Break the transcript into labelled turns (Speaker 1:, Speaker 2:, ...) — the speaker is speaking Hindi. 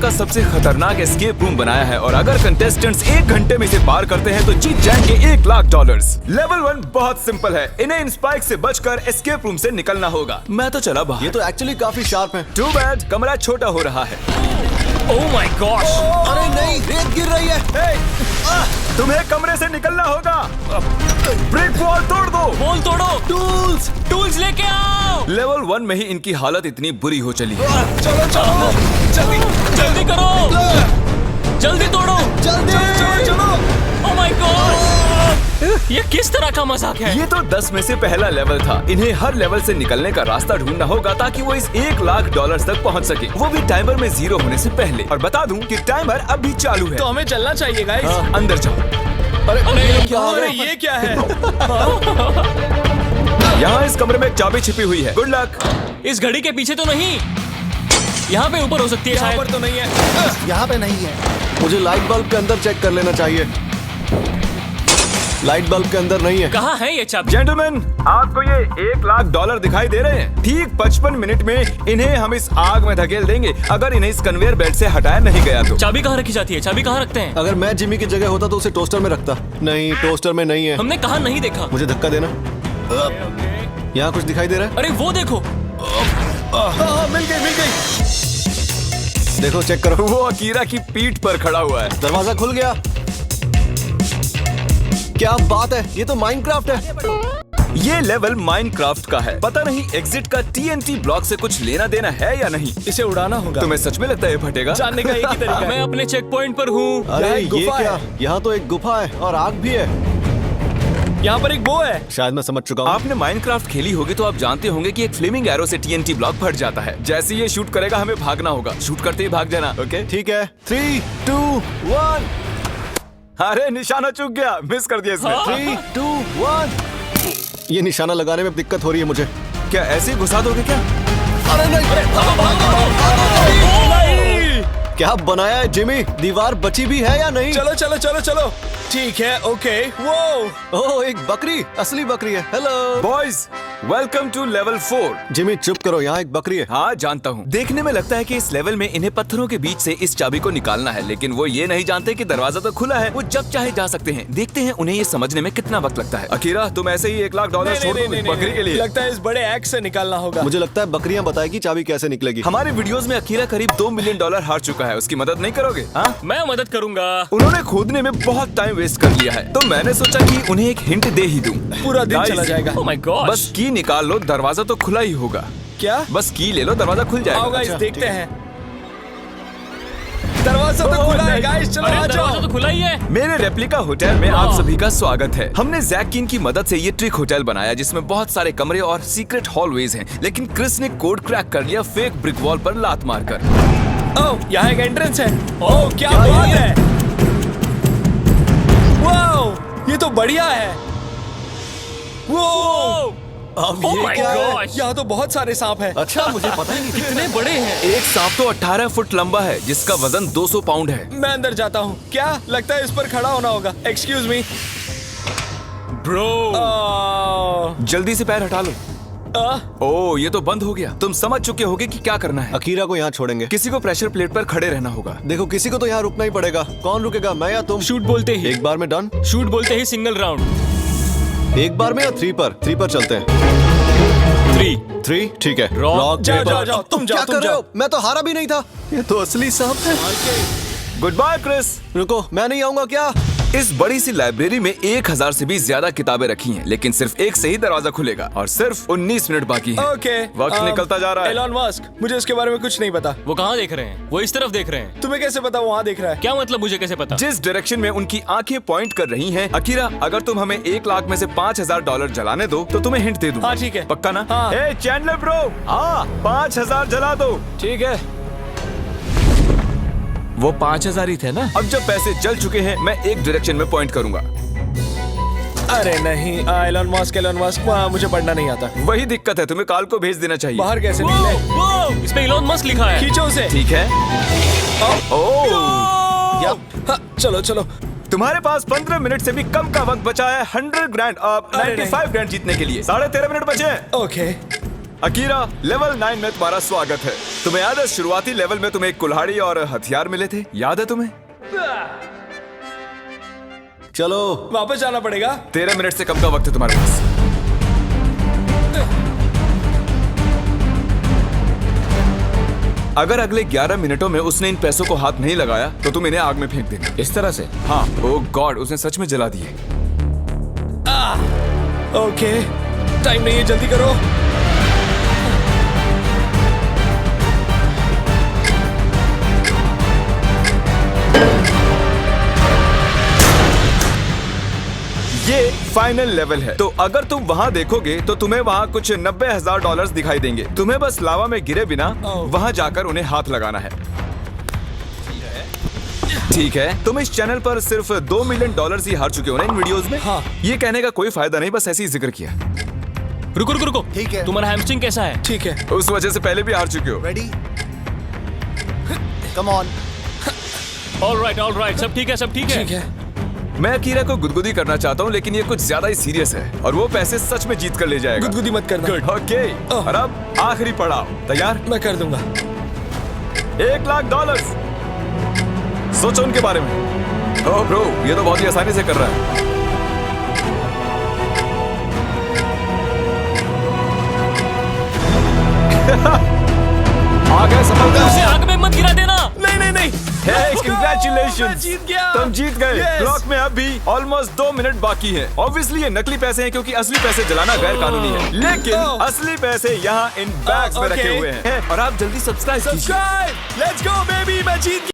Speaker 1: का सबसे खतरनाक एस्केप रूम बनाया है और अगर कंटेस्टेंट्स 1 घंटे में इसे पार करते हैं तो जीत जाएंगे $1,00,000। लेवल 1 बहुत सिंपल है, इन्हें इन स्पाइक से बचकर एस्केप रूम से निकलना होगा। मैं तो चला बाहर।
Speaker 2: ये तो एक्चुअली काफी शार्प है।
Speaker 1: टू बैड, कमरा छोटा हो रहा है।
Speaker 3: Oh my gosh!
Speaker 2: अरे नहीं, रेत गिर रही है।
Speaker 1: तुम्हें कमरे से निकलना होगा। ब्रिक वॉल तोड़ दो।
Speaker 3: वॉल तोड़ो। टूल्स लेके आओ।
Speaker 1: लेवल 1 में ही इनकी हालत इतनी बुरी हो चली है।
Speaker 2: चलो चलो,
Speaker 3: जल्दी करो, जल्दी तोड़ो,
Speaker 2: चलो।
Speaker 3: Oh my God! ये किस तरह का मजाक है?
Speaker 1: ये तो 10 में से पहला लेवल था। इन्हें हर लेवल से निकलने का रास्ता ढूंढना होगा ताकि वो इस $1,00,000 तक पहुंच सके, वो भी टाइमर में 0 होने से पहले। और बता दूं कि टाइमर अब भी चालू है।
Speaker 4: तो हमें चलना चाहिए गाइस।
Speaker 1: अंदर जाओ।
Speaker 4: अरे ये क्या है?
Speaker 1: यहाँ इस कमरे में एक चाबी छिपी हुई है। Good luck.
Speaker 3: इस घड़ी के पीछे तो नहीं, यहाँ पे ऊपर हो सकती है
Speaker 4: यहाँ
Speaker 3: शायद।
Speaker 4: पर तो नहीं है।
Speaker 2: यहाँ पे नहीं है। मुझे लाइट बल्ब के अंदर चेक कर लेना चाहिए। लाइट बल्ब के अंदर नहीं है।
Speaker 3: कहाँ है ये चाबी?
Speaker 1: जेंटलमैन, आपको ये $1,00,000 दिखाई दे रहे हैं? ठीक 55 मिनट में इन्हें हम इस आग में धकेल देंगे अगर इन्हें इस कन्वेयर बेल्ट से हटाया नहीं गया तो।
Speaker 3: चाबी कहाँ रखी जाती है? चाबी कहाँ रखते हैं?
Speaker 2: अगर मैं जिमी की जगह होता तो उसे टोस्टर में रखता। नहीं, टोस्टर में नहीं है।
Speaker 3: हमने कहाँ नहीं देखा?
Speaker 2: मुझे धक्का देना। यहाँ कुछ दिखाई दे रहा है?
Speaker 3: अरे वो देखो।
Speaker 4: मिल गई।
Speaker 2: देखो, चेक करो।
Speaker 1: वो अकीरा की पीठ पर खड़ा हुआ है।
Speaker 2: दरवाजा खुल गया। क्या बात है, ये तो माइनक्राफ्ट है।
Speaker 1: ये लेवल माइनक्राफ्ट का है। पता नहीं एग्जिट का TNT ब्लॉक से कुछ लेना देना है या नहीं।
Speaker 4: इसे उड़ाना होगा।
Speaker 1: तुम्हें सच में लगता है ये फटेगा?
Speaker 4: जानने का एक ही तरीका
Speaker 3: मैं
Speaker 4: है।
Speaker 3: अपने चेक पॉइंट पर हूँ।
Speaker 2: अरे
Speaker 4: यहाँ एक
Speaker 2: ये
Speaker 4: गुफा
Speaker 2: क्या?
Speaker 4: है।
Speaker 2: यहाँ तो एक गुफा है और आग भी है।
Speaker 4: यहाँ पर एक बो है।
Speaker 2: शायद मैं समझ चुका हूँ।
Speaker 1: आपने माइनक्राफ्ट खेली होगी तो आप जानते होंगे कि एक फ्लेमिंग एरो से TNT ब्लॉक फट जाता है। जैसे ये शूट करेगा हमें भागना होगा। शूट करते ही भाग जाना। ओके
Speaker 2: ठीक है, 3, 2, 1।
Speaker 1: अरे निशाना चूक गया, मिस कर दिया इसने।
Speaker 2: 3, 2, 1। ये निशाना लगाने में दिक्कत हो रही है मुझे।
Speaker 1: क्या ऐसे ही घुसा दोगे क्या?
Speaker 2: अरे नहीं, क्या बनाया है जिमी? दीवार बची भी है या नहीं?
Speaker 4: चलो। ठीक है, ओके। वो
Speaker 2: ओह, एक बकरी, असली बकरी है। Hello
Speaker 1: boys, welcome to level 4।
Speaker 2: Jimmy चुप करो, यहाँ एक बकरी है।
Speaker 1: हाँ जानता हूँ। देखने में लगता है कि इस लेवल में इन्हें पत्थरों के बीच से इस चाबी को निकालना है, लेकिन वो ये नहीं जानते कि दरवाजा तो खुला है, वो जब चाहे जा सकते हैं। देखते हैं उन्हें ये समझने में कितना वक्त लगता है। अकीरा, तुम ऐसे ही $1,00,000 छोड़ दो बकरी के लिए?
Speaker 4: लगता है इस बड़े एक्स से निकालना होगा।
Speaker 2: मुझे लगता है बकरियां बताएगी चाबी कैसे निकलेगी।
Speaker 1: हमारे वीडियोस में अकीरा करीब $2 मिलियन हार चुका है। उसकी मदद नहीं करोगे? हाँ,
Speaker 3: मैं मदद करूंगा।
Speaker 1: उन्होंने खोदने में बहुत टाइम वेस्ट कर लिया है, तो मैंने सोचा कि उन्हें एक हिंट दे ही दूं।
Speaker 4: पूरा दिन
Speaker 1: Guys,
Speaker 4: चला जाएगा।
Speaker 3: Oh my God!
Speaker 1: बस की निकाल लो, दरवाजा तो खुला ही होगा।
Speaker 4: क्या?
Speaker 1: बस की ले लो, दरवाजा खुल
Speaker 4: आओ
Speaker 1: जाएगा।
Speaker 4: गाइस,
Speaker 2: अच्छा,
Speaker 4: देखते
Speaker 2: ठीक है।
Speaker 4: हैं। दरवाजा तो खुला है गाइस, चलो
Speaker 3: अरे
Speaker 4: आ
Speaker 3: दरवाजा
Speaker 4: जाओ।
Speaker 3: तो खुला ही है।
Speaker 1: मेरे रेप्लिका होटल में आप सभी का स्वागत है। हमने जैक किन की मदद से ये ट्रिक होटल बनाया जिसमें बहुत सारे कमरे और सीक्रेट हॉलवेज हैं, लेकिन क्रिस ने कोड क्रैक कर लिया फेक ब्रिक वॉल पर लात मारकर।
Speaker 4: ओह, यहाँ एक एंट्रेंस है। ओह, क्या बात है। वाओ, ये तो बढ़िया है। वो
Speaker 2: अब
Speaker 3: ओह
Speaker 2: ये
Speaker 3: माय
Speaker 2: क्या है?
Speaker 3: गॉड!
Speaker 4: यहाँ तो बहुत सारे सांप हैं।
Speaker 2: अच्छा, मुझे पता ही नहीं था।
Speaker 3: कितने बड़े हैं।
Speaker 1: एक सांप तो 18 फुट लंबा है जिसका वजन 200 पाउंड है।
Speaker 4: मैं अंदर जाता हूँ। क्या लगता है इस पर खड़ा होना होगा? Excuse me
Speaker 3: bro.
Speaker 1: जल्दी से पैर हटा लो। ओह, ये तो बंद हो गया। तुम समझ चुके होगे कि क्या करना है।
Speaker 2: अकीरा को यहाँ छोड़ेंगे।
Speaker 1: किसी को प्रेशर प्लेट पर खड़े रहना होगा।
Speaker 2: देखो, किसी को तो यहाँ रुकना ही पड़ेगा। कौन रुकेगा, मैं या तुम?
Speaker 3: शूट बोलते ही
Speaker 2: एक बार में डन।
Speaker 3: शूट बोलते ही सिंगल राउंड।
Speaker 2: एक बार में या 3 पर? 3 पर चलते हैं। 3 ठीक है।
Speaker 3: Rock,
Speaker 4: जाओ, तुम
Speaker 2: क्या
Speaker 4: जाओ,
Speaker 2: कर रहे हो? मैं तो हारा भी नहीं था। ये तो असली सांप है।
Speaker 1: Goodbye Chris.
Speaker 2: रुको, मैं नहीं आऊंगा क्या?
Speaker 1: इस बड़ी सी लाइब्रेरी में 1000 से भी ज्यादा किताबें रखी हैं, लेकिन सिर्फ एक से ही दरवाजा खुलेगा और सिर्फ 19 मिनट बाकी हैं।
Speaker 4: ओके,
Speaker 1: वक्त निकलता जा रहा है।
Speaker 4: एलॉन मस्क, मुझे उसके बारे में कुछ नहीं पता।
Speaker 3: वो कहाँ देख रहे हैं? वो इस तरफ देख रहे हैं।
Speaker 4: तुम्हें कैसे पता वो वहाँ देख रहा है?
Speaker 3: क्या मतलब, मुझे कैसे पता?
Speaker 1: जिस डायरेक्शन में उनकी आंखें पॉइंट कर रही हैं, अकीरा, अगर तुम हमें $1,00,000 में से $5,000 जलाने दो तो तुम्हें हिंट दे दूंगा।
Speaker 4: हाँ, ठीक है।
Speaker 1: पक्का ना?
Speaker 4: हाँ।
Speaker 1: ए चैंडलर ब्रो, हाँ 5,000 जला दो।
Speaker 4: ठीक है।
Speaker 1: वो 5,000 ही थे ना? अब जब पैसे जल चुके हैं, मैं एक डायरेक्शन में पॉइंट करूंगा।
Speaker 4: अरे नहीं, एलॉन मस्क, वहाँ मुझे पढ़ना नहीं आता।
Speaker 1: वही दिक्कत है, तुम्हें कॉल को भेज देना चाहिए।
Speaker 4: बाहर कैसे
Speaker 3: वो,
Speaker 4: निकले?
Speaker 3: वो, इस पे इलोन मस्क लिखा है।
Speaker 4: खींचो उसे।
Speaker 1: ठीक है। ओह,
Speaker 4: हाँ, चलो।
Speaker 1: तुम्हारे पास 15 मिनट से भी कम का वक्त बचा है 100 ग्रैंड, 95 ग्रैंड जीतने के लिए। 13.5 मिनट बचे हैं।
Speaker 4: ओके।
Speaker 1: अकीरा, लेवल 9 में तुम्हारा स्वागत है। तुम्हें याद है शुरुआती लेवल में तुम्हें एक कुल्हाड़ी और हथियार मिले थे? याद है तुम्हें?
Speaker 2: चलो
Speaker 4: वापस जाना पड़ेगा।
Speaker 1: 13 मिनट से कम का वक्त है तुम्हारे पास। अगर अगले 11 मिनटों में उसने इन पैसों को हाथ नहीं लगाया तो तुम इन्हें आग में फेंक देना।
Speaker 3: इस तरह से?
Speaker 1: हाँ। ओह गॉड, उसने सच में जला दिए।
Speaker 4: ओके, टाइम नहीं है, जल्दी करो।
Speaker 1: ये फाइनल लेवल है, तो अगर तुम वहाँ देखोगे तो तुम्हें वहाँ कुछ $90,000 दिखाई देंगे। तुम्हें बस लावा में गिरे बिना वहाँ जाकर उन्हें हाथ लगाना है। ठीक है, तुम इस चैनल पर सिर्फ $2 मिलियन ही हार चुके हो ना इन वीडियोस में।
Speaker 4: हाँ।
Speaker 1: ये कहने का कोई फायदा नहीं, बस ऐसे ही जिक्र किया।
Speaker 3: रुको रुको रुको,
Speaker 2: ठीक है।
Speaker 3: तुम्हारा हैमस्ट्रिंग कैसा है?
Speaker 4: ठीक है।
Speaker 1: उस वजह से पहले भी हार चुके हो।
Speaker 2: Ready, come on.
Speaker 3: ऑलराइट, सब ठीक है, सब ठीक है।
Speaker 4: ठीक है।
Speaker 1: मैं अकीरा को गुदगुदी करना चाहता हूँ, लेकिन ये कुछ ज्यादा ही सीरियस है और वो पैसे सच में जीत कर ले जाएगा।
Speaker 4: गुदगुदी मत करना।
Speaker 1: ओके, और अब आखिरी पड़ाव। तैयार?
Speaker 4: मैं कर दूंगा।
Speaker 1: $1 लाख। सोचो उनके बारे में। ओह ब्रो, ये तो बहुत ही आसानी से कर रहा है। आ गए सफलता।
Speaker 3: उसे आग में मत गिरा देना।
Speaker 1: नहीं। Hey, congratulations!
Speaker 4: मैं जीत गया।
Speaker 1: तुम जीत गए।
Speaker 4: Yes!
Speaker 1: क्लॉक में अब भी ऑलमोस्ट 2 मिनट बाकी हैं। Obviously ये नकली पैसे हैं क्योंकि असली पैसे जलाना गैर कानूनी है। लेकिन असली पैसे यहाँ इन बैग्स में
Speaker 4: okay.
Speaker 1: रखे हुए हैं। और आप जल्दी सब्सक्राइब कीजिए।
Speaker 4: सब्सक्राइब, लेट्स गो बेबी, मैं जीत गया।